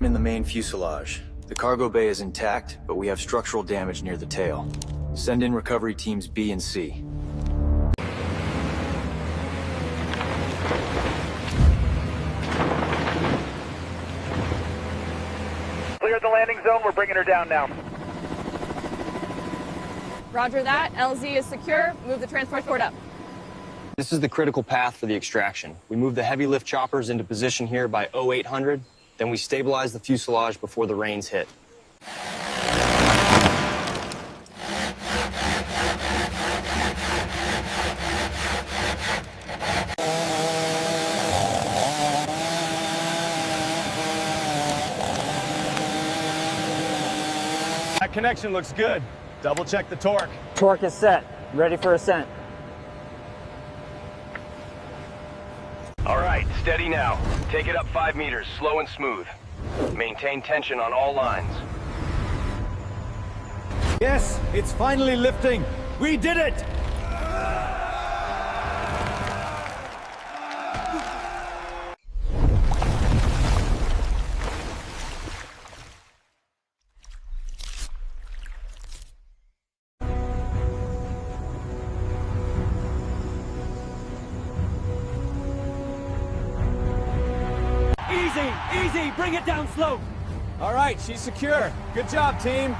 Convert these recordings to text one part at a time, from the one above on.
in the main fuselage. The cargo bay is intact, but we have structural damage near the tail. Send in recovery teams B and C. Clear the landing zone, we're bringing her down now. Roger that. LZ is secure. Move the transport port up. This is the critical path for the extraction. We move the heavy lift choppers into position here by 0800, then we stabilize the fuselage before the rains hit. That connection looks good. Double check the torque. Torque is set. Ready for ascent. All right, steady now. Take it up 5 meters, slow and smooth. Maintain tension on all lines. Yes, it's finally lifting. We did it! Easy! Bring it down slow! All right, she's secure. Good job, team.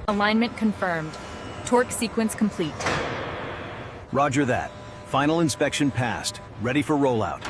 Alignment confirmed. Torque sequence complete. Roger that. Final inspection passed. Ready for rollout.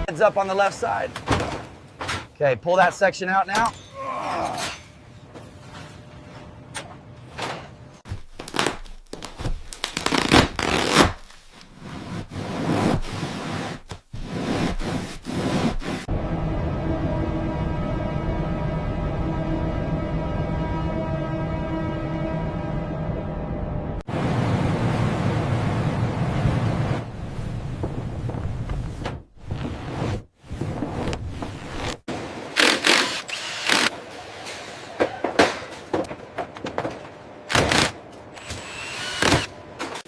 Heads up on the left side. Okay, pull that section out now.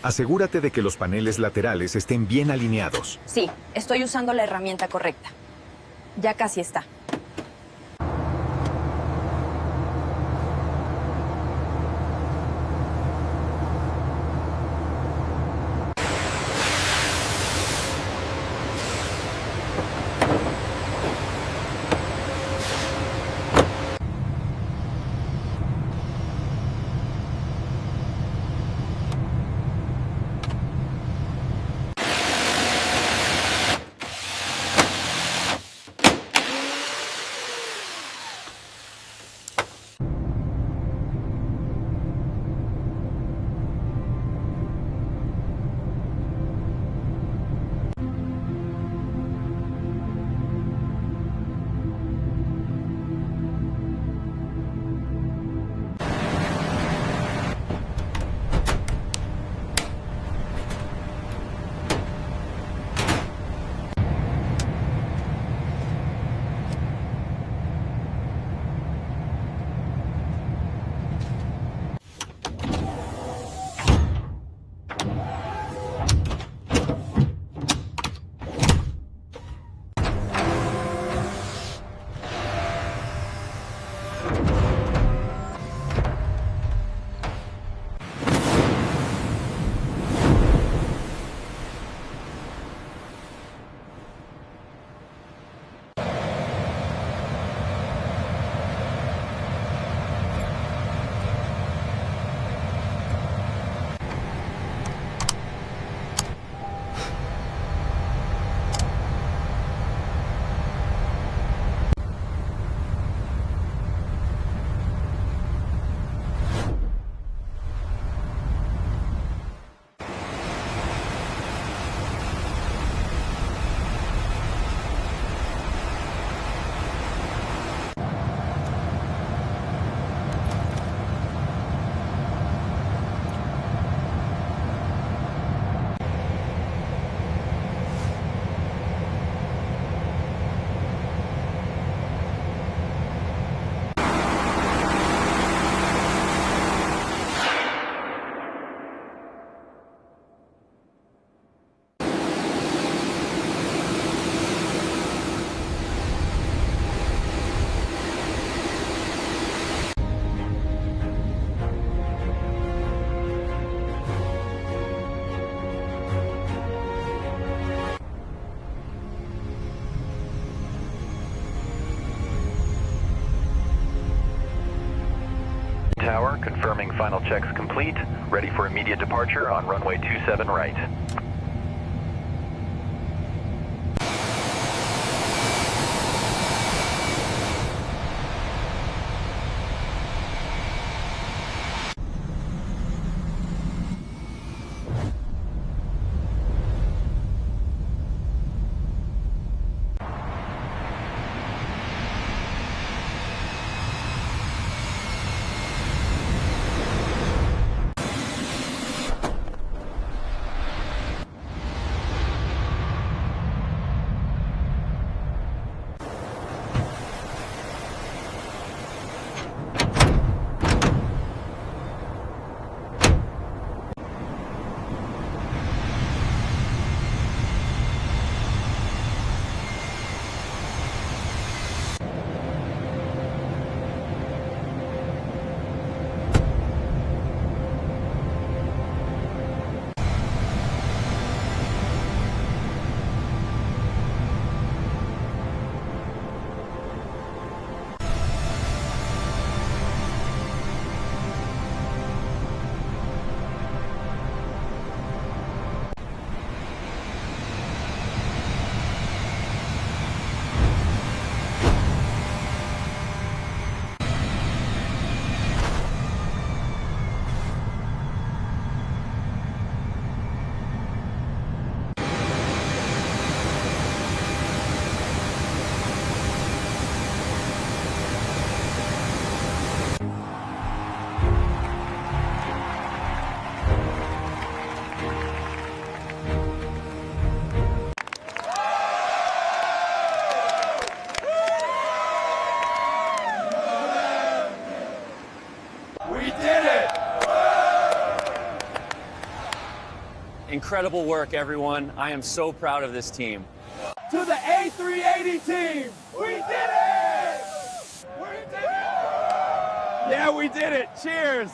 Asegúrate de que los paneles laterales estén bien alineados. Sí, estoy usando la herramienta correcta. Ya casi está. tower, confirming final checks complete. Ready for immediate departure on runway 27 right. Incredible work, everyone. I am so proud of this team. To the A380 team! We did it! We did it! Yeah, we did it. Cheers!